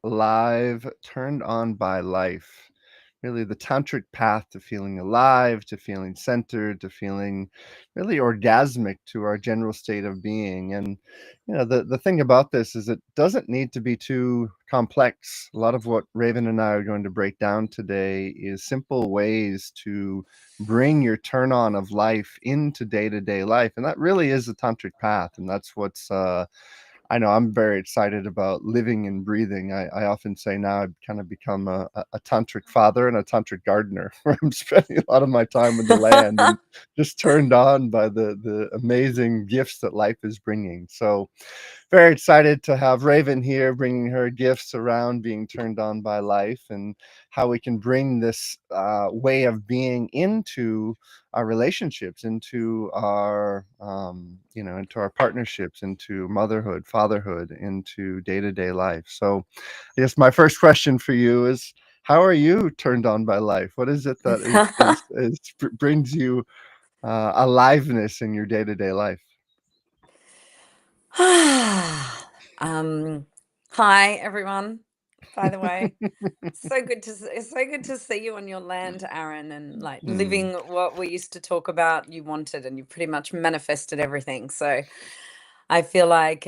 alive, turned on by life. Really, the tantric path to feeling alive, to feeling centered, to feeling really orgasmic to our general state of being. And the thing about this is it doesn't need to be too complex. A lot of what Raven and I are going to break down today is simple ways to bring your turn on of life into day-to-day life, and that really is the tantric path. And that's what's I know I'm very excited about living and breathing. I often say now I've kind of become a tantric father and a tantric gardener, where I'm spending a lot of my time with the land and just turned on by the amazing gifts that life is bringing. So very excited to have Raven here, bringing her gifts around being turned on by life and how we can bring this way of being into our relationships, into our, into our partnerships, into motherhood, fatherhood, into day-to-day life. So I guess my first question for you is, how are you turned on by life? What is it that brings you aliveness in your day-to-day life? um, Hi everyone. By the way, it's so good to see you on your land, Aaron, and like Hmm. living what we used to talk about. You wanted, and you pretty much manifested everything. So I feel like,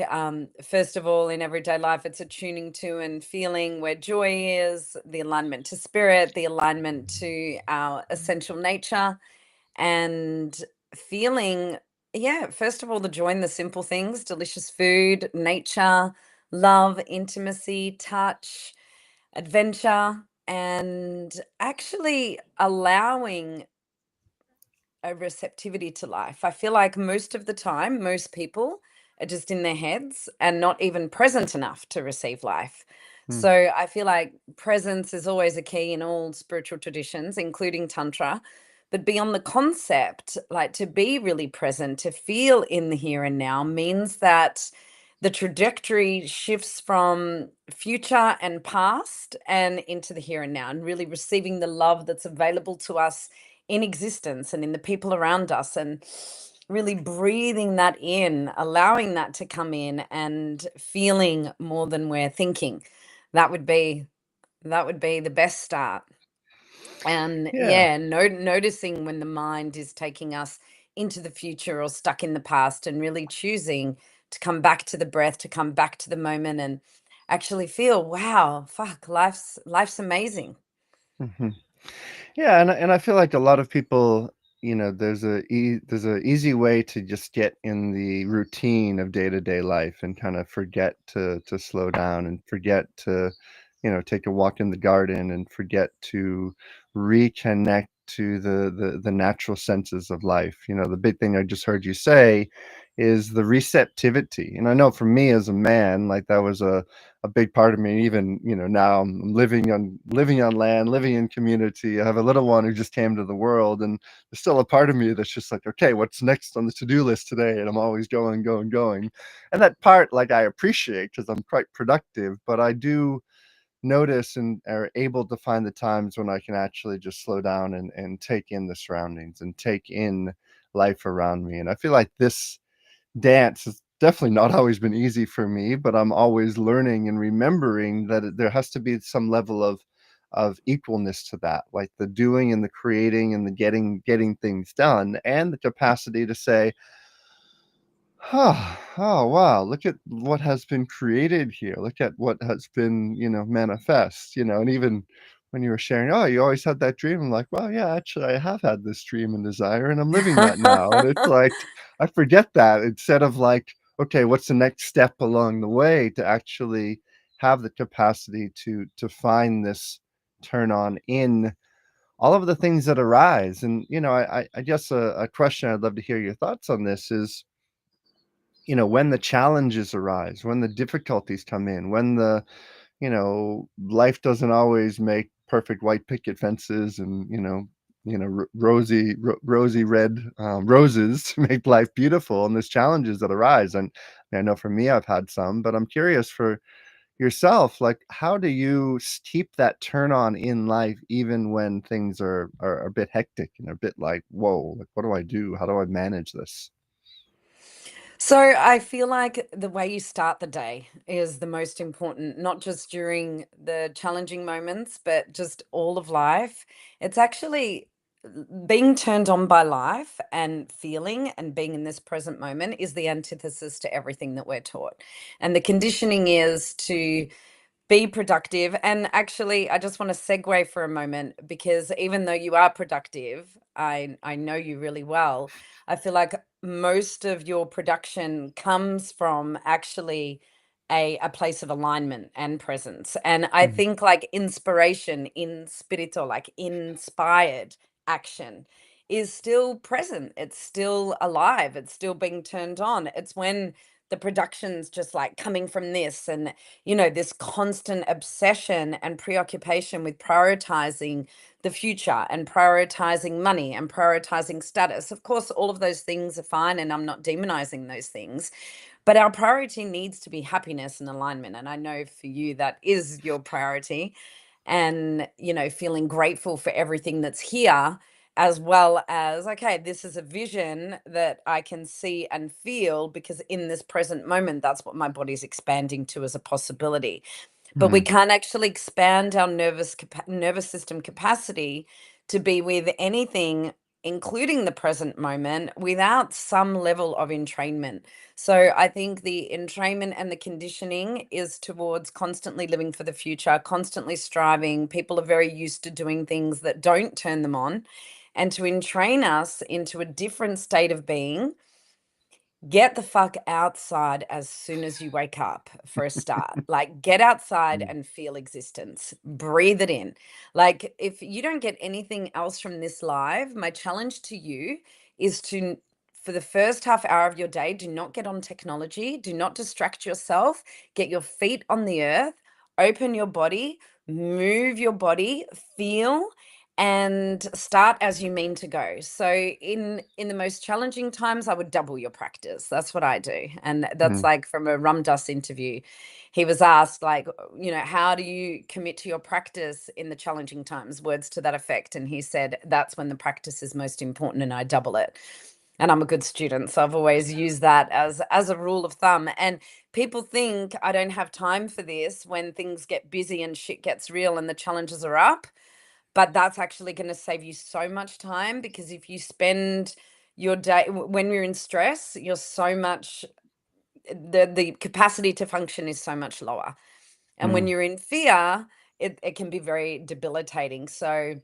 first of all, in everyday life, it's attuning to and feeling where joy is, the alignment to spirit, the alignment to our essential nature, and feeling, yeah, first of all, the joy in the simple things, delicious food, nature, love, intimacy, touch, adventure, and actually allowing a receptivity to life. I feel like most of the time, most people are just in their heads and not even present enough to receive life. Hmm. So I feel like presence is always a key in all spiritual traditions, including Tantra. But beyond the concept, like to be really present, to feel in the here and now means that the trajectory shifts from future and past and into the here and now, and really receiving the love that's available to us in existence and in the people around us, and really breathing that in, allowing that to come in and feeling more than we're thinking. That would be the best start. And Yeah. yeah, noticing when the mind is taking us into the future or stuck in the past, and really choosing to come back to the breath, to come back to the moment, and actually feel, wow, fuck, life's amazing. Hmm. Yeah, and I feel like a lot of people, there's a easy way to just get in the routine of day-to-day life and kind of forget to slow down and forget to, take a walk in the garden and forget to reconnect to the natural senses of life. The big thing I just heard you say is the receptivity. And I know for me as a man, like that was a big part of me. Even now I'm living on land, living in community. I have a little one who just came to the world, and there's still a part of me that's just like, okay, what's next on the to-do list today? And I'm always going, going, going. And that part, like, I appreciate because I'm quite productive, but I do notice and are able to find the times when I can actually just slow down and take in the surroundings and take in life around me. And I feel like this dance has definitely not always been easy for me, but I'm always learning and remembering that there has to be some level of equalness to that, like the doing and the creating and the getting things done, and the capacity to say, oh wow, look at what has been created here. Look at what has been, manifest, and even when you were sharing, oh, you always had that dream. I'm like, well, yeah, actually I have had this dream and desire and I'm living that now. And it's like I forget that instead of like, okay, what's the next step along the way to actually have the capacity to find this turn on in all of the things that arise. And I guess a question I'd love to hear your thoughts on this is, when the challenges arise, when the difficulties come in, when life doesn't always make perfect white picket fences and, rosy red roses to make life beautiful. And there's challenges that arise. And I know for me, I've had some, but I'm curious for yourself, like, how do you keep that turn on in life, even when things are a bit hectic and a bit like, whoa, like, what do I do? How do I manage this? So I feel like the way you start the day is the most important, not just during the challenging moments, but just all of life. It's actually being turned on by life and feeling and being in this present moment is the antithesis to everything that we're taught. And the conditioning is to be productive. And actually, I just want to segue for a moment because even though you are productive, I know you really well. I feel like most of your production comes from actually a place of alignment and presence. And I Mm, think like inspiration, in spirito, like inspired action is still present. It's still alive. It's still being turned on. It's when the production's just like coming from this and this constant obsession and preoccupation with prioritizing the future and prioritizing money and prioritizing status. Of course, all of those things are fine, and I'm not demonizing those things. But our priority needs to be happiness and alignment. And I know for you that is your priority. And, feeling grateful for everything that's here, as well as, okay, this is a vision that I can see and feel because in this present moment, that's what my body's expanding to as a possibility. But we mm, can't actually expand our nervous system capacity to be with anything, including the present moment, without some level of entrainment. So I think the entrainment and the conditioning is towards constantly living for the future, constantly striving. People are very used to doing things that don't turn them on. And to entrain us into a different state of being, get the fuck outside as soon as you wake up for a start. Like, get outside mm, and feel existence. Breathe it in. Like, if you don't get anything else from this live, my challenge to you is to, for the first half hour of your day, do not get on technology. Do not distract yourself. Get your feet on the earth. Open your body. Move your body. Feel and start as you mean to go. So in the most challenging times, I would double your practice. That's what I do. And that's mm, like from a Rum Dust interview. He was asked, like, how do you commit to your practice in the challenging times? Words to that effect. And he said, that's when the practice is most important, and I double it. And I'm a good student, so I've always used that as a rule of thumb. And people think I don't have time for this when things get busy and shit gets real and the challenges are up, but that's actually going to save you so much time, because if you spend your day when you're in stress, you're so much the capacity to function is so much lower. And when mm, you're in fear, it can be very debilitating. So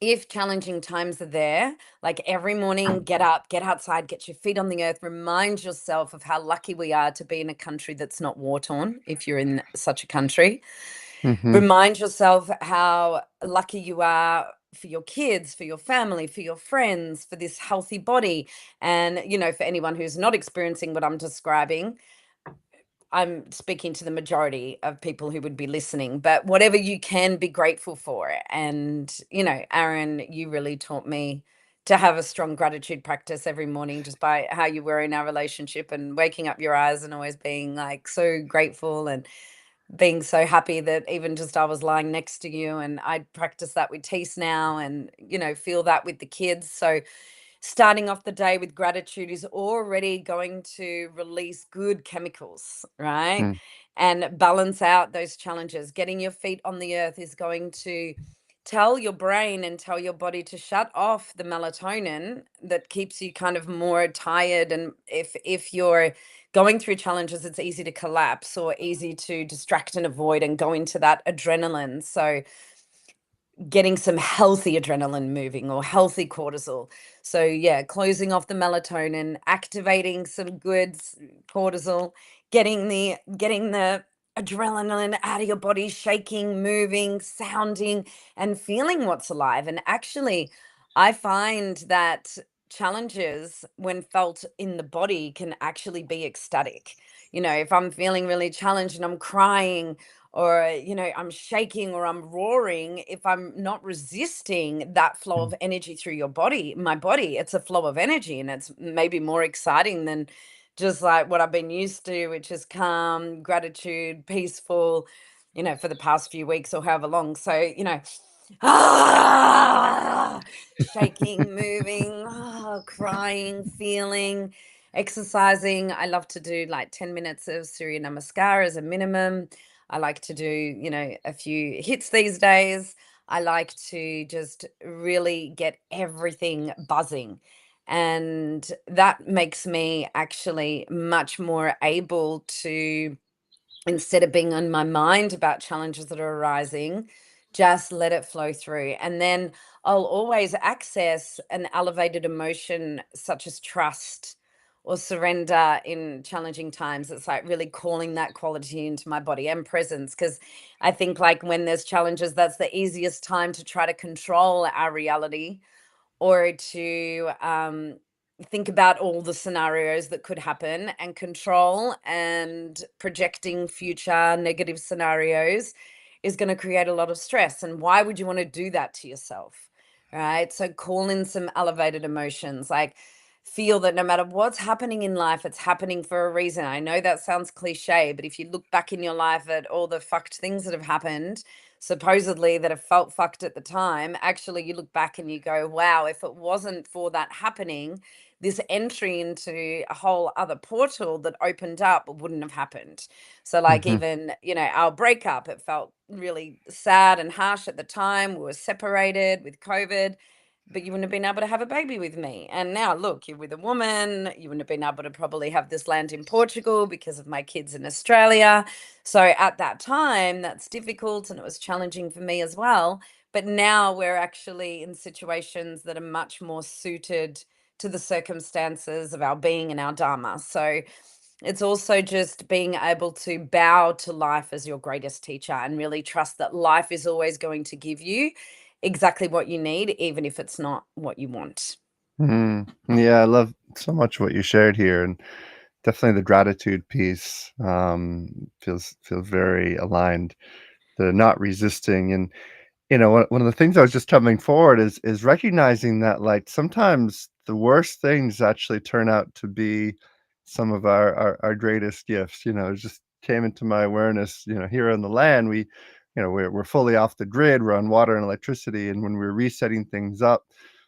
if challenging times are there, like every morning, get up, get outside, get your feet on the earth, remind yourself of how lucky we are to be in a country that's not war torn, if you're in such a country. mhm, Remind yourself how lucky you are for your kids, for your family, for your friends, for this healthy body. And, for anyone who's not experiencing what I'm describing, I'm speaking to the majority of people who would be listening, but whatever you can be grateful for. And, Aaron, you really taught me to have a strong gratitude practice every morning just by how you were in our relationship and waking up your eyes and always being like so grateful and being so happy that even just I was lying next to you. And I practice that with Tees now, and feel that with the kids. So starting off the day with gratitude is already going to release good chemicals, right? mm, And balance out those challenges. Getting your feet on the earth is going to tell your brain and tell your body to shut off the melatonin that keeps you kind of more tired. And if you're going through challenges, it's easy to collapse or easy to distract and avoid and go into that adrenaline. So getting some healthy adrenaline moving or healthy cortisol. So yeah, closing off the melatonin, activating some good cortisol, getting the adrenaline out of your body, shaking, moving, sounding, and feeling what's alive. And actually, I find that challenges when felt in the body can actually be ecstatic. If I'm feeling really challenged and I'm crying, or I'm shaking or I'm roaring, if I'm not resisting that flow mm, of energy through my body, it's a flow of energy, and it's maybe more exciting than just like what I've been used to, which is calm, gratitude, peaceful, for the past few weeks or however long. So shaking, moving, crying, feeling. Exercising, I love to do like 10 minutes of Surya Namaskar as a minimum. I like to do, a few hits these days. I like to just really get everything buzzing. And that makes me actually much more able to, instead of being on my mind about challenges that are arising, just let it flow through. And then I'll always access an elevated emotion such as trust or surrender in challenging times. It's like really calling that quality into my body, and presence. Because I think, like, when there's challenges, that's the easiest time to try to control our reality, or to think about all the scenarios that could happen and control, and projecting future negative scenarios is going to create a lot of stress. And why would you want to do that to yourself? Right? So call in some elevated emotions, like feel that no matter what's happening in life, it's happening for a reason. I know that sounds cliche, but if you look back in your life at all the fucked things that have happened, supposedly, that have felt fucked at the time, actually you look back and you go, wow, if it wasn't for that happening, this entry into a whole other portal that opened up wouldn't have happened. So, like, Mhm. even, our breakup, it felt really sad and harsh at the time. We were separated with COVID, but you wouldn't have been able to have a baby with me. And now look, you're with a woman. You wouldn't have been able to probably have this land in Portugal because of my kids in Australia. So at that time, that's difficult, and it was challenging for me as well. But now we're actually in situations that are much more suited to the circumstances of our being and our dharma. So it's also just being able to bow to life as your greatest teacher, and really trust that life is always going to give you exactly what you need, even if it's not what you want. Mhm. Yeah, I love so much what you shared here, and definitely the gratitude piece, feels very aligned. The not resisting, and one of the things I was just coming forward is recognizing that, like, sometimes the worst things actually turn out to be some of our greatest gifts. It just came into my awareness, here on the land, we're fully off the grid, we're on water and electricity, and when we were resetting things up,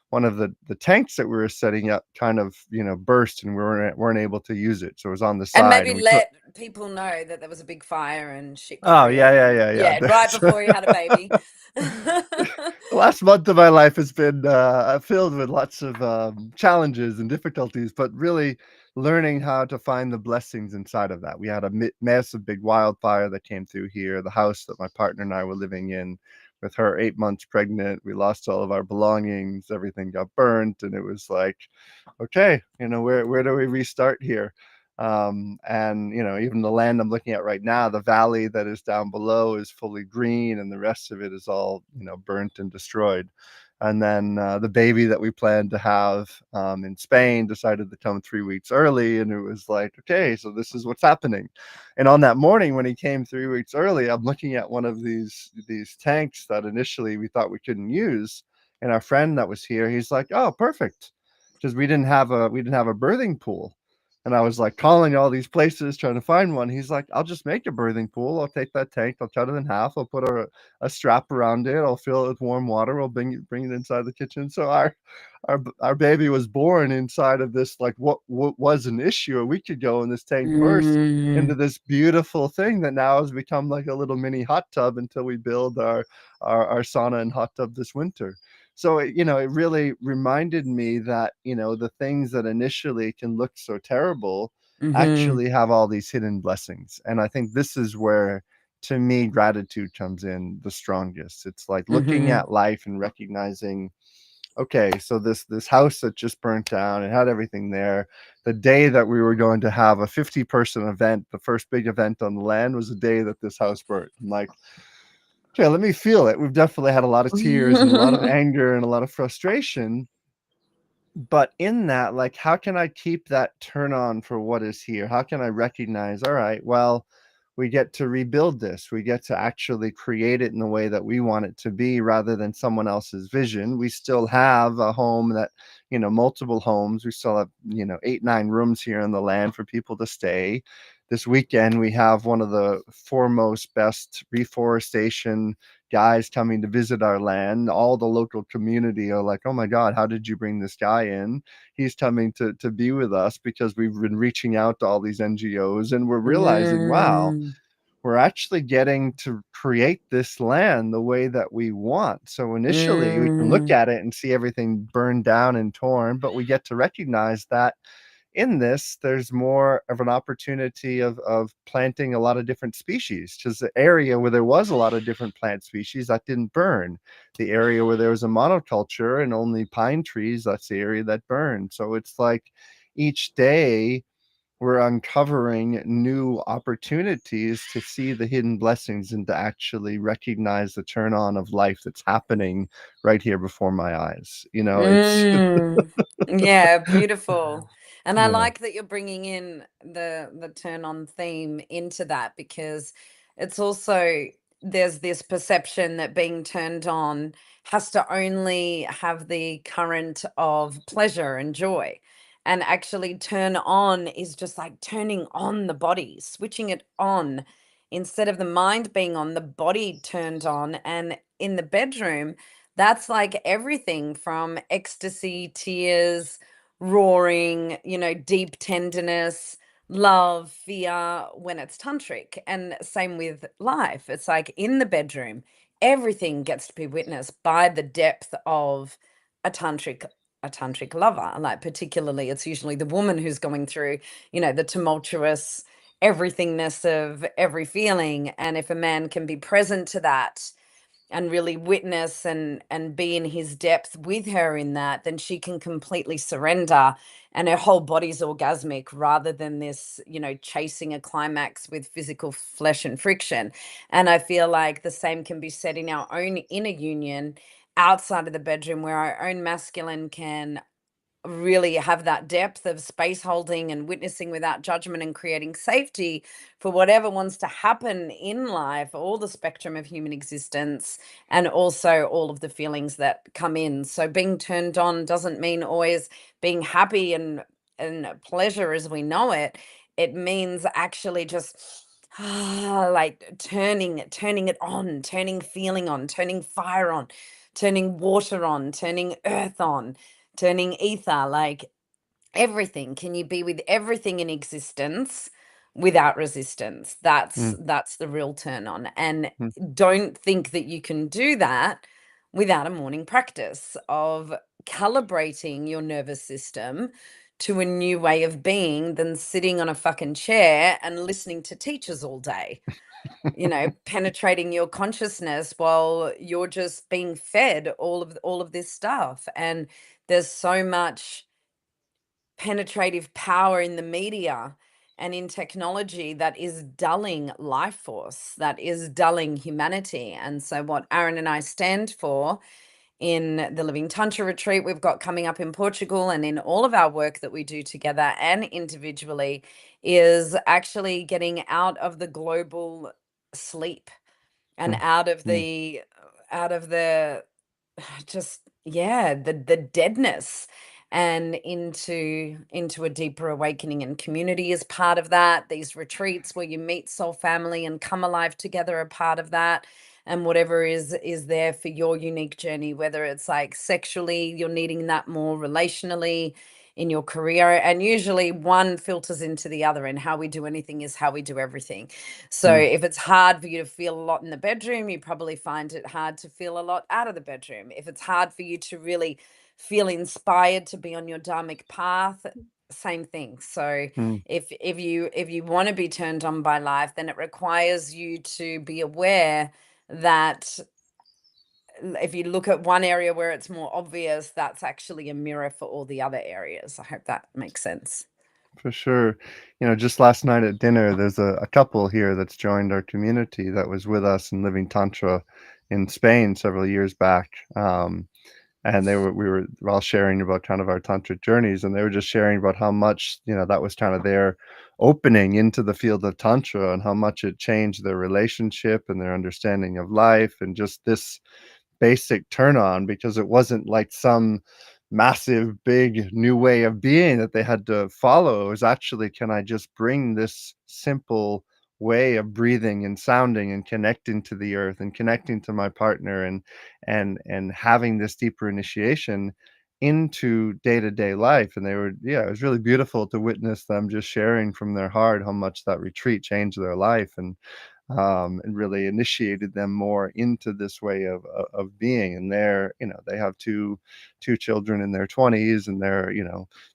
one of the tanks that we were setting up kind of, burst, and we weren't able to use it, so it was on the And side, maybe and we could. let people know that there was a big fire and shit Oh, yeah, yeah, created. yeah, yeah. Yeah, right before you had a baby. The last month of my life has been filled with lots of challenges and difficulties, but really learning how to find the blessings inside of that. We had a massive big wildfire that came through here. The house that my partner and I were living in, with her 8 months pregnant, we lost all of our belongings. Everything got burnt, and it was like, okay, where do we restart here? And even the land I'm looking at right now, the valley that is down below is fully green, and the rest of it is all burnt and destroyed. And then the baby that we planned to have in Spain decided to come 3 weeks early, and it was like, okay, so this is what's happening. And on that morning when he came 3 weeks early, I'm looking at one of these tanks that initially we thought we couldn't use, and our friend that was here, he's like, oh, perfect, because we didn't have a birthing pool. And I was like calling all these places trying to find one. He's like, I'll just make a birthing pool. I'll take that tank, I'll cut it in half, I'll put a strap around it, I'll fill it with warm water, I'll bring it inside the kitchen. So our baby was born inside of this, like, what was an issue a week ago, and this tank burst into Mm, this beautiful thing that now has become like a little mini hot tub until we build our sauna and hot tub this winter. So it really reminded me that the things that initially can look so terrible mhm, actually have all these hidden blessings. And I think this is where, to me, gratitude comes in the strongest. It's like looking mhm. at life and recognizing, okay, so this house that just burnt down, it had everything there. The day that we were going to have a 50-person event, the first big event on the land, was the day that this house burnt. I'm like, okay, let me feel it. We've definitely had a lot of tears and a lot of anger and a lot of frustration, but in that, like, how can I keep that turn on for what is here? How can I recognize, all right, well, we get to rebuild this. We get to actually create it in the way that we want it to be, rather than someone else's vision. We still have a home that, multiple homes. We still have, 8, 9 rooms here on the land for people to stay. this weekend we have one of the foremost best reforestation guys coming to visit our land. All the local community are like, "Oh my God, how did you bring this guy in? He's coming to be with us," because we've been reaching out to all these NGOs, and we're realizing, wow, Mm, we're actually getting to create this land the way that we want. So initially, we can look mm, at it and see everything burned down and torn, but we get to recognize that in this, there's more of an opportunity of planting a lot of different species. Because the area where there was a lot of different plant species, that didn't burn. The area where there was a monoculture and only pine trees, that's the area that burned. So it's like each day we're uncovering new opportunities to see the hidden blessings and to actually recognize the turn on of life that's happening right here before my eyes. It's mm. Yeah, beautiful. And I yeah. like that you're bringing in the turn on theme into that, because it's also, there's this perception that being turned on has to only have the current of pleasure and joy. And actually, turn on is just like turning on the body, switching it on. Instead of the mind being on, the body turned on. And in the bedroom, that's like everything from ecstasy, tears, roaring, deep tenderness, love, fear when it's tantric. And same with life. It's like in the bedroom, everything gets to be witnessed by the depth of a tantric lover. Like, particularly, it's usually the woman who's going through, the tumultuous everythingness of every feeling. And if a man can be present to that and really witness and be in his depth with her in that, then she can completely surrender, and her whole body's orgasmic, rather than this, chasing a climax with physical flesh and friction. And I feel like the same can be said in our own inner union outside of the bedroom, where our own masculine can really have that depth of space holding and witnessing without judgment and creating safety for whatever wants to happen in life, all the spectrum of human existence, and also all of the feelings that come in. So being turned on doesn't mean always being happy and pleasure as we know it. It means actually just like turning it on, turning feeling on, turning fire on, turning water on, turning earth on, turning ether, like everything. Can you be with everything in existence without resistance? Mm, That's the real turn on. And mm, don't think that you can do that without a morning practice of calibrating your nervous system to a new way of being than sitting on a fucking chair and listening to teachers all day, penetrating your consciousness while you're just being fed all of this stuff. And there's so much penetrative power in the media and in technology that is dulling life force, that is dulling humanity. And so what Aaron and I stand for in the Living Tantra retreat we've got coming up in Portugal, and in all of our work that we do together and individually, is actually getting out of the global sleep and mm, out of the just, yeah, the deadness, and into a deeper awakening. And community is part of that. These retreats where you meet soul family and come alive together are part of that. And whatever is there for your unique journey, whether it's like sexually you're needing that more, relationally, in your career. And usually one filters into the other, and how we do anything is how we do everything. So mm, if it's hard for you to feel a lot in the bedroom, you probably find it hard to feel a lot out of the bedroom. If it's hard for you to really feel inspired to be on your dharmic path, same thing. So mm. if you want to be turned on by life, then it requires you to be aware that if you look at one area where it's more obvious, that's actually a mirror for all the other areas. I hope that makes sense. For sure. Just last night at dinner, there's a couple here that's joined our community that was with us in Living Tantra in Spain several years back. And we were all sharing about kind of our tantric journeys, and they were just sharing about how much, that was kind of their opening into the field of tantra, and how much it changed their relationship and their understanding of life, and just this basic turn on, because it wasn't like some massive, big new way of being that they had to follow. It was actually, can I just bring this simple way of breathing and sounding and connecting to the earth and connecting to my partner and having this deeper initiation into day-to-day life. And they were, yeah, it was really beautiful to witness them just sharing from their heart how much that retreat changed their life, and really initiated them more into this way of being. And they're, they have two children in their 20s, and they're,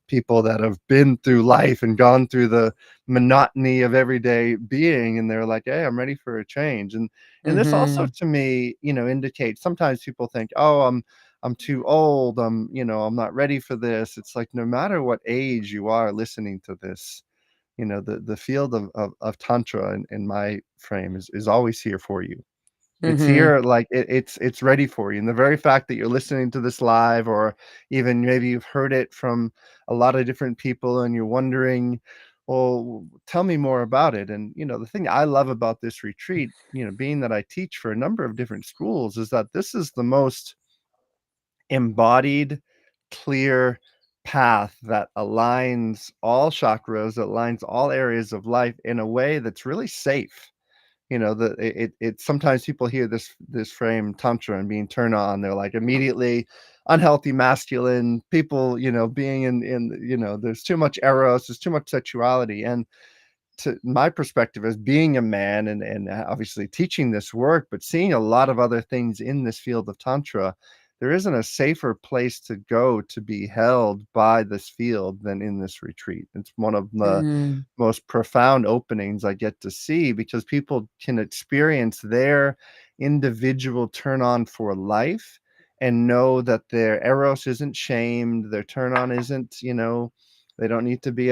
people that have been through life and gone through the monotony of everyday being, and they're like, hey, I'm ready for a change. And this also, Mhm. to me, indicates, sometimes people think, oh, I'm too old, I'm not ready for this. It's like, no matter what age you are listening to this, the field of tantra in my frame is always here for you. It's Mhm. here, like, it's ready for you, and the very fact that you're listening to this live, or even maybe you've heard it from a lot of different people and you're wondering, well, tell me more about it. And the thing I love about this retreat, being that I teach for a number of different schools, is that this is the most embodied, clear path that aligns all chakras, that aligns all areas of life in a way that's really safe. It sometimes people hear this frame tantra and being turned on, they're like immediately unhealthy masculine people, being in there's too much eros, there's too much sexuality. And to my perspective as being a man and obviously teaching this work, but seeing a lot of other things in this field of tantra, there isn't a safer place to go to be held by this field than in this retreat. It's one of the Mm. most profound openings I get to see, because people can experience their individual turn on for life and know that their eros isn't shamed, their turn on isn't, they don't need to be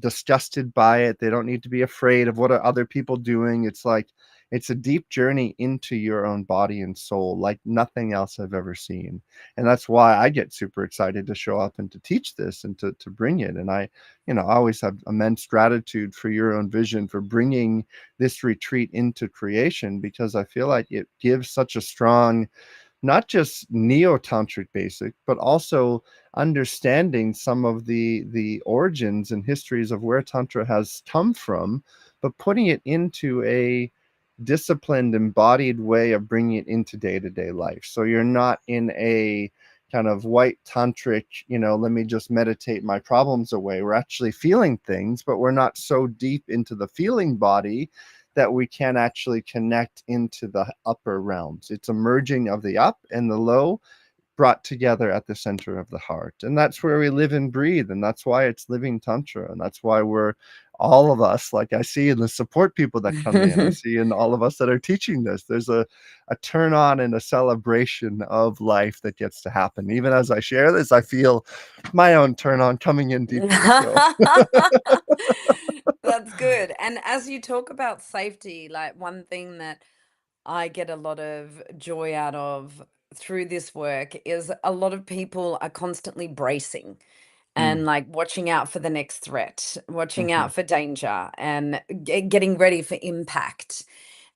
disgusted by it. They don't need to be afraid of what are other people doing. It's like, it's a deep journey into your own body and soul, like nothing else I've ever seen. And that's why I get super excited to show up and to teach this and to bring it. And I always have immense gratitude for your own vision for bringing this retreat into creation, because I feel like it gives such a strong, not just neo-tantric basic, but also understanding some of the origins and histories of where tantra has come from, but putting it into a disciplined, embodied way of bringing it into day-to-day life. So you're not in a kind of white tantric, let me just meditate my problems away. We're actually feeling things, but we're not so deep into the feeling body that we can actually connect into the upper realms. It's a merging of the up and the low brought together at the center of the heart. And that's where we live and breathe. And that's why it's living tantra. And that's why we're, all of us, like I see in the support people that come in, I see in all of us that are teaching this, there's a turn on and a celebration of life that gets to happen. Even as I share this, I feel my own turn on coming in deeply. So That's good. And as you talk about safety, like one thing that I get a lot of joy out of through this work is a lot of people are constantly bracing and mm, like watching out for the next threat, watching mhm, out for danger, and getting ready for impact.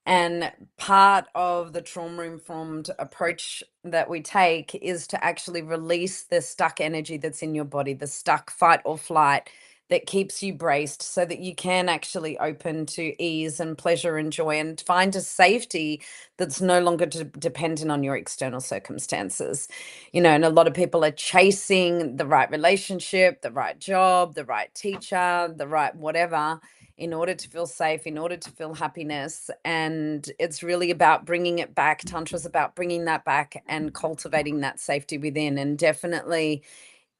And part of the trauma informed approach that we take is to actually release the stuck energy that's in your body, the stuck fight or flight that keeps you braced so that you can actually open to ease and pleasure and joy and find a safety that's no longer dependent on your external circumstances. And a lot of people are chasing the right relationship, the right job, the right teacher, the right whatever, in order to feel safe, in order to feel happiness. And it's really about bringing it back. Tantra is about bringing that back and cultivating that safety within. And definitely,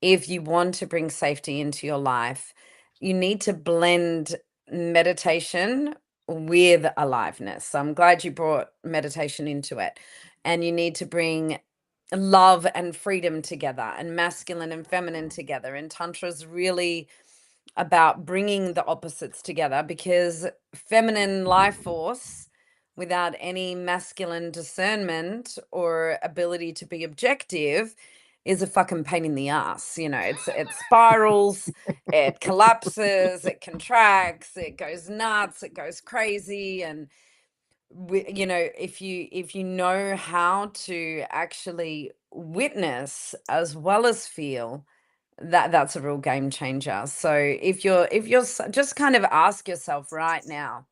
if you want to bring safety into your life, you need to blend meditation with aliveness. So I'm glad you brought meditation into it. And you need to bring love and freedom together, and masculine and feminine together. And Tantra is really about bringing the opposites together, because feminine life force without any masculine discernment or ability to be objective is a fucking pain in the ass. It spirals, it collapses, it contracts, it goes nuts, it goes crazy. And if you know how to actually witness as well as feel, that's a real game changer. So just kind of ask yourself right now,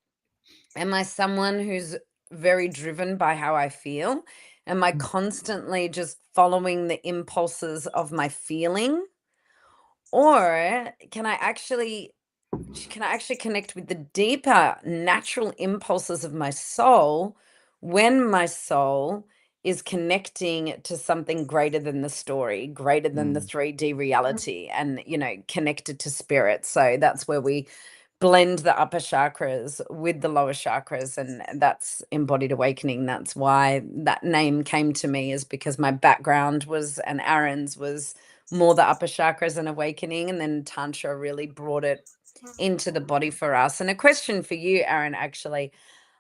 am I someone who's very driven by how I feel? Am I constantly just following the impulses of my feeling? Or can I actually connect with the deeper natural impulses of my soul when my soul is connecting to something greater than the story, greater than the Mm. 3D reality, and, connected to spirit. So that's where we blend the upper chakras with the lower chakras, and that's embodied awakening. That's why that name came to me, is because my background was, and Aaron's was, more the upper chakras and awakening, and then Tantra really brought it into the body for us. And a question for you, Aaron, actually.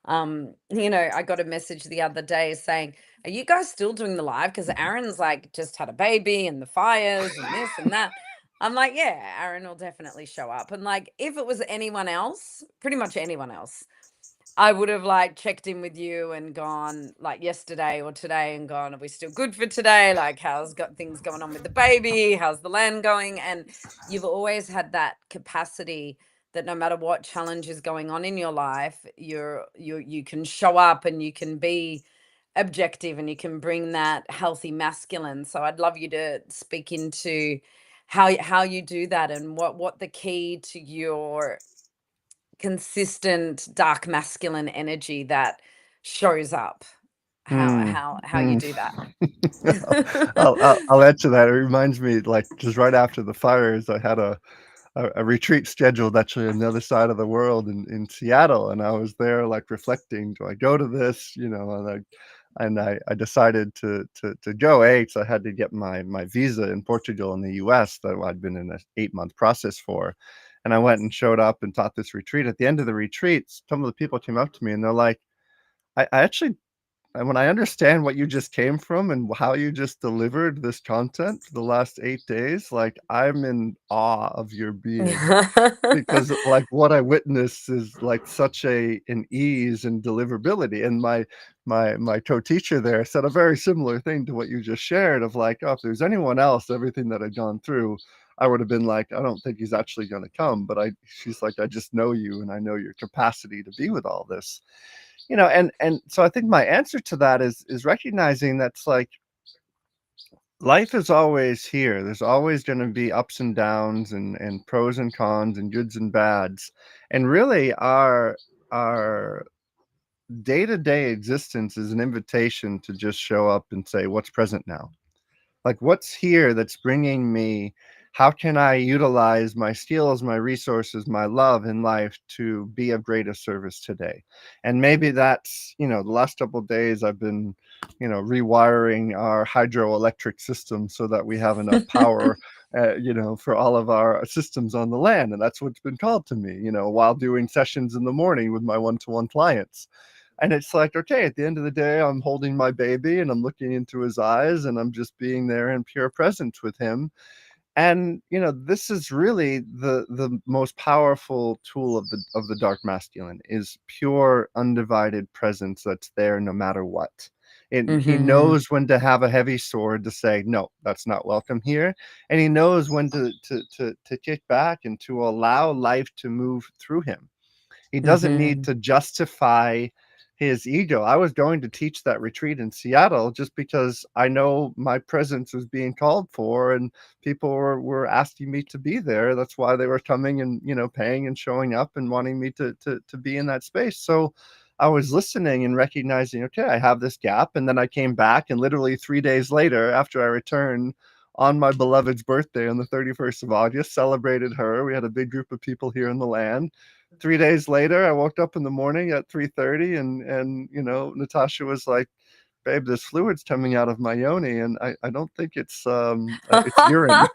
I got a message the other day saying, "Are you guys still doing the live? Because Aaron's like just had a baby and the fires and this and that." I'm like, "Yeah, Aaron will definitely show up." And like, if it was anyone else, pretty much anyone else, I would have like checked in with you and gone like yesterday or today and gone, "Are we still good for today? Like, how's got things going on with the baby? How's the land going?" And you've always had that capacity that no matter what challenge is going on in your life, you can show up and you can be objective and you can bring that healthy masculine. So I'd love you to speak into how you do that, and what the key to your consistent dark masculine energy that shows up, Mm, how you mm. do that. I'll add to that. It reminds me, like, just right after the fires, I had a retreat scheduled actually on the other side of the world in Seattle, and I was there like reflecting, do I go to this? And I decided to go. So I had to get my visa in Portugal and the US that I'd been in an 8-month process for. And I went and showed up and taught this retreat. At the end of the retreat, some of the people came up to me and they're like, I actually, and when I understand what you just came from and how you just delivered this content for the last 8 days, like, I'm in awe of your being. Because, like, what I witnessed is, like, such an ease and deliverability, and my co-teacher there said a very similar thing to what you just shared of, like, "Oh, if there's anyone else, everything that I'd gone through, I would have been like, I don't think he's actually gonna come,' but I she's like, "I just know you, and I know your capacity to be with all this." And so I think my answer to that is recognizing that's, like, life is always here. There's always gonna be ups and downs and pros and cons and goods and bads. And really our day-to-day existence is an invitation to just show up and say, "What's present now?" Like, what's here that's bringing me, how can I utilize my skills, my resources, my love in life to be of greatest service today? And maybe that's, the last couple of days I've been, rewiring our hydroelectric system so that we have enough power, for all of our systems on the land. And that's what's been called to me, while doing sessions in the morning with my one-to-one clients. And it's like, okay, at the end of the day, I'm holding my baby and I'm looking into his eyes and I'm just being there in pure presence with him. And this is really the most powerful tool of the dark masculine is pure undivided presence that's there no matter what. And he Mhm. knows when to have a heavy sword to say, no, that's not welcome here. And he knows when to kick back and to allow life to move through him. He doesn't need Mhm. to justify his ego. I was going to teach that retreat in Seattle just because I know my presence was being called for and people were asking me to be there. That's why they were coming and, paying and showing up and wanting me to be in that space. So I was listening and recognizing, okay, I have this gap. And then I came back and literally 3 days later, after I returned on my beloved's birthday on the 31st of August, celebrated her. We had a big group of people here in the land. 3 days later, I woke up in the morning at 3:30, and Natasha was like, "Babe, there's fluids coming out of my yoni, and I don't think it's urine."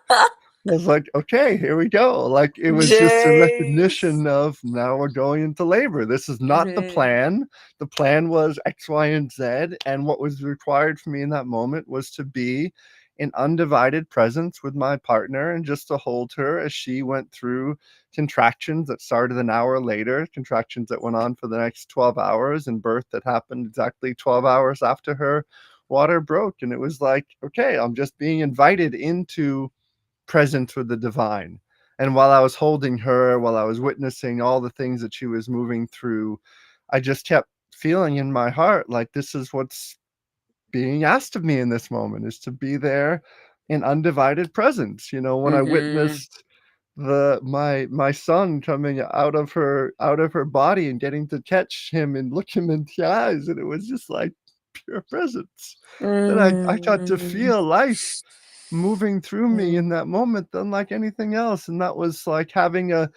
I was like, "Okay, here we go." Like, it was just a Jeez. recognition of now we're going into labor. This is not the Mhm. plan. The plan was X, Y, and Z, and what was required for me in that moment was to be in undivided presence with my partner and just to hold her as she went through contractions that started an hour later, contractions that went on for the next 12 hours, and birth that happened exactly 12 hours after her water broke, and it was like, okay, I'm just being invited into presence with the divine. And while I was holding her, while I was witnessing all the things that she was moving through, I just kept feeling in my heart like this is what's being asked of me in this moment, is to be there in undivided presence. When I Mhm. witnessed my son coming out of her body and getting to catch him and look him in the eyes, and it was just like pure presence. Then I got to Mm. feel life moving through me in Mm. that moment unlike anything else, and that was like having a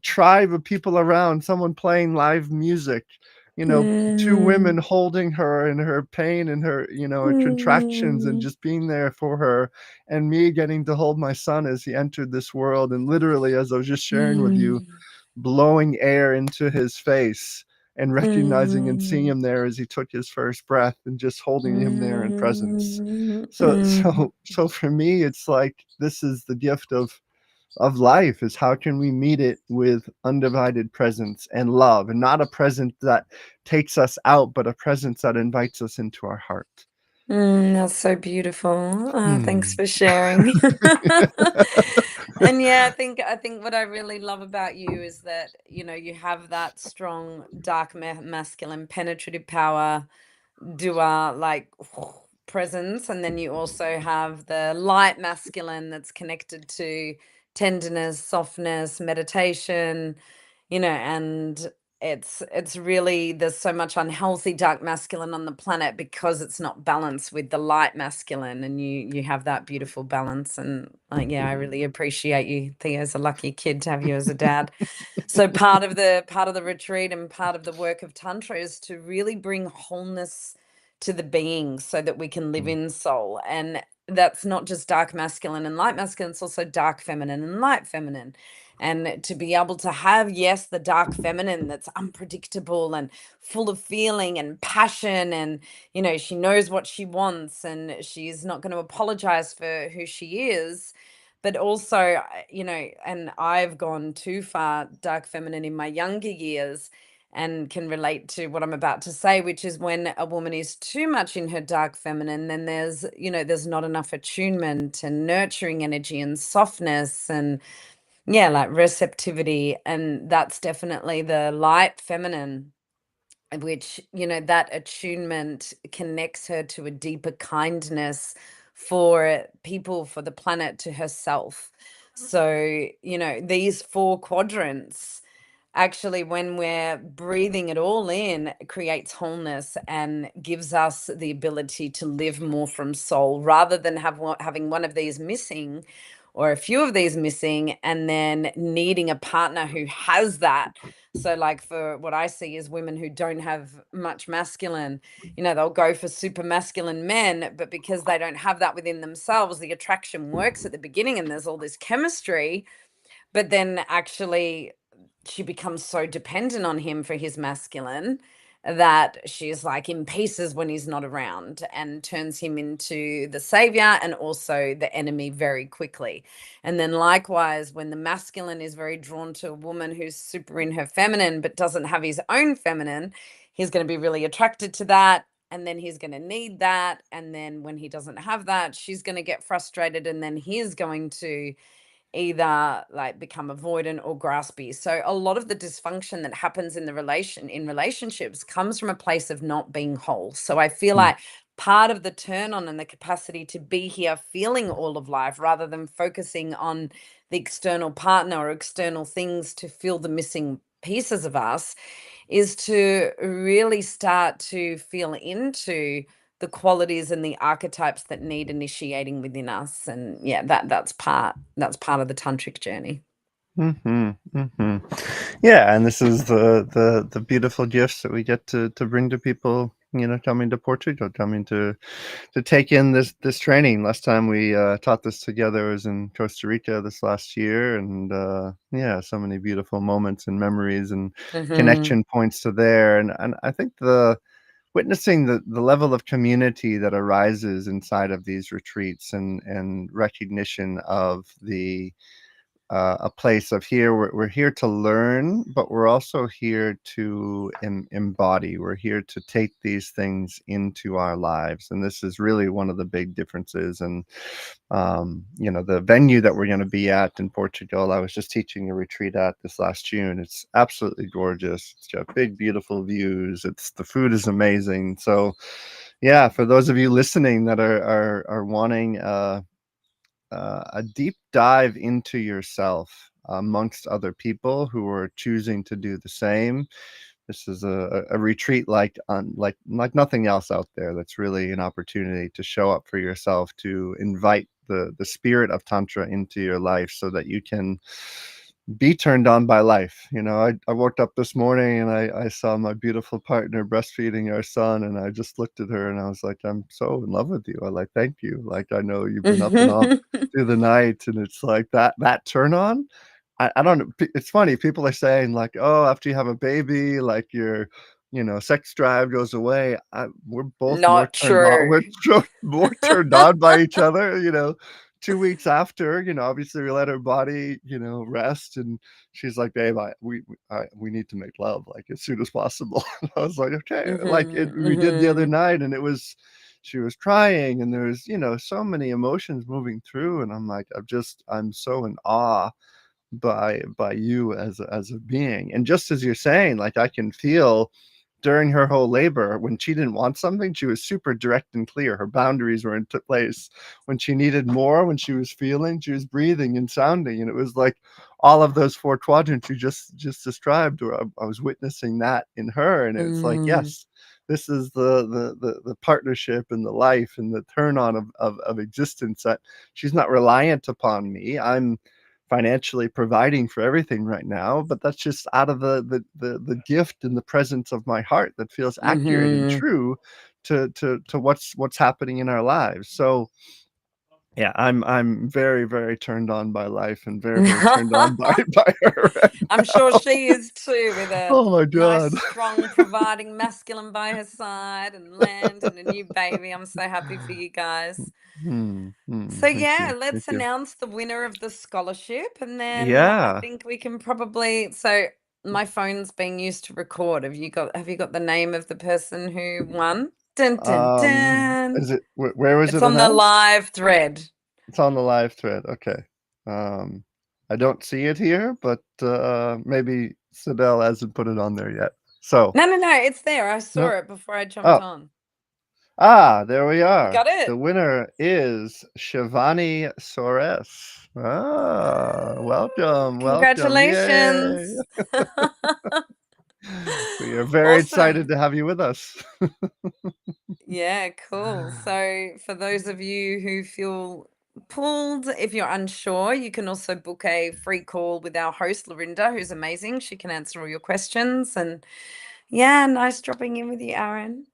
tribe of people around, someone playing live music, 2 women Mm. holding her in her pain and her contractions, and Mm. just being there for her, and me getting to hold my son as he entered this world, and literally, as I was just sharing with you, Mm. blowing air into his face and recognizing and seeing Mm. him there as he took his first breath, and just holding him there in presence. Mm. So Mm. so so for me, it's like this is the gift of life, is how can we meet it with undivided presence and love, and not a presence that takes us out, but a presence that invites us into our heart. That's so beautiful. Thanks Hmm. for sharing. And yeah, I think what I really love about you is that, you have that strong dark masculine penetrative power doer like presence, and then you also have the light masculine that's connected to tenderness, softness, meditation, and it's really, there's so much unhealthy dark masculine on the planet because it's not balanced with the light masculine, and you have that beautiful balance. And yeah, I really appreciate you. Theo's a lucky kid to have you as a dad. So part of the retreat and part of the work of tantra is to really bring wholeness to the being so that we can live Mm. in soul. And that's not just dark masculine and light masculine, it's also dark feminine and light feminine. And to be able to have, yes, the dark feminine that's unpredictable and full of feeling and passion, and she knows what she wants and she's not going to apologize for who she is. But also, and I've gone too far dark feminine in my younger years, and can relate to what I'm about to say, which is when a woman is too much in her dark feminine, then there's not enough attunement and nurturing energy and softness and, yeah, like receptivity. And that's definitely the light feminine, which, that attunement connects her to a deeper kindness for people, for the planet, to herself. So, these four quadrants, actually, when we're breathing it all in, it creates wholeness and gives us the ability to live more from soul, rather than having one of these missing, or a few of these missing, and then needing a partner who has that. So, like, for what I see is women who don't have much masculine, they'll go for super masculine men, but because they don't have that within themselves, the attraction works at the beginning and there's all this chemistry, but then actually she becomes so dependent on him for his masculine that she's like in pieces when he's not around, and turns him into the savior and also the enemy very quickly. And then likewise, when the masculine is very drawn to a woman who's super in her feminine but doesn't have his own feminine, he's going to be really attracted to that, and then he's going to need that, and then when he doesn't have that, she's going to get frustrated, and then he's going to either like become avoidant or graspy. So a lot of the dysfunction that happens in relationships comes from a place of not being whole. So I feel Mm. like part of the turn on and the capacity to be here feeling all of life, rather than focusing on the external partner or external things to fill the missing pieces of us, is to really start to feel into the qualities and the archetypes that need initiating within us. And yeah, that's part of the tantric journey. Mhm, mhm. Yeah, and this is the beautiful gifts that we get to bring to people, coming to Portugal, coming to take in this training. Last time we taught this together was in Costa Rica this last year, and yeah, so many beautiful moments and memories and Hmm. connection points to there. And I think the witnessing the level of community that arises inside of these retreats, and recognition of a place of here. We're here to learn, but we're also here to embody. We're here to take these things into our lives, and this is really one of the big differences. And the venue that we're going to be at in Portugal, I was just teaching a retreat at this last June. It's absolutely gorgeous. It's got big, beautiful views. The food is amazing. So, yeah, for those of you listening that are wanting a deep dive into yourself amongst other people who are choosing to do the same. This is a retreat like nothing else out there. That's really an opportunity to show up for yourself, to invite the spirit of Tantra into your life so that you can be turned on by life. I woke up this morning and I saw my beautiful partner breastfeeding our son, and I just looked at her and I was like, I'm so in love with you. I like, thank you. Like, I know you've been up and all through the night, and it's like that turn on. I don't know. It's funny. People are saying like, oh, after you have a baby, like your sex drive goes away. We're both more Not turned on. true. More turned on by each other. 2 weeks after, obviously we let her body, rest, and she's like, babe, we need to make love like as soon as possible. And I was like, okay, like we did the other night, and she was crying, and there's, so many emotions moving through, and I'm like, I'm so in awe by you as a being. And just as you're saying, like, I can feel during her whole labor, when she didn't want something, she was super direct and clear. Her boundaries were into place. When she needed more, when she was feeling, she was breathing and sounding. And it was like all of those four quadrants you just described, where I was witnessing that in her. And it's like, Mm. yes, this is the partnership and the life and the turn on of existence, that she's not reliant upon me. I'm financially providing for everything right now, but that's just out of the gift and the presence of my heart that feels accurate and Mhm. true to what's happening in our lives. So yeah, I'm very, very turned on by life, and very, very turned on by her right I'm sure now. she is too, with a Oh my nice, god. strong, providing masculine by her side and land and a new baby. I'm so happy for you guys. So Thank yeah, you. Thank let's you. announce the winner of the scholarship, and then I Yeah. think we can probably, so my phone's being used to record. Have you got the name of the person who won? Dun dun dun. Is it where was It's it on the announced? live thread. It's on the live thread. Okay. Um, I don't see it here, but maybe Sidel hasn't put it on there yet. So, No, no, no, it's there. I saw no. it before I jumped Oh, on. there we You are. got The it. winner is Shivani Sores. Welcome, welcome. Yay. Congratulations. We are very excited Awesome. to have you with us. Yeah, cool. So, for those of you who feel pulled, if you're unsure, you can also book a free call with our host, Lorinda, who's amazing. She can answer all your questions. And yeah, nice dropping in with you, Aaron.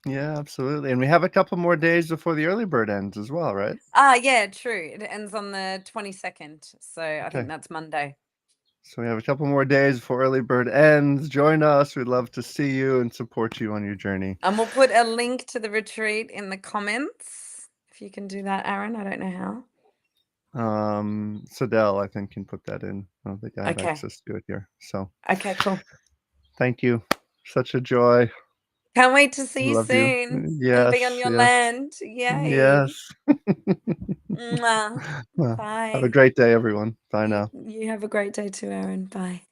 Yeah, absolutely. And we have a couple more days before the early bird ends as well, right? Ah, yeah, true. It ends on the 22nd. So, I think Okay. that's Monday. So we have a couple more days before early bird ends. Join us. We'd love to see you and support you on your journey. And we'll put a link to the retreat in the comments. If you can do that, Aaron. I don't know how. Sadell, I think, can put that in. I don't think I have Okay. access to it here. So Okay, cool. thank you. Such a joy. Can't wait to see you Love you. soon and be on Yes, your yes, land. Yay. yes. Mwah. Well, have a Bye. great day, everyone. Bye You, now. you have a great day too, Aaron. Bye.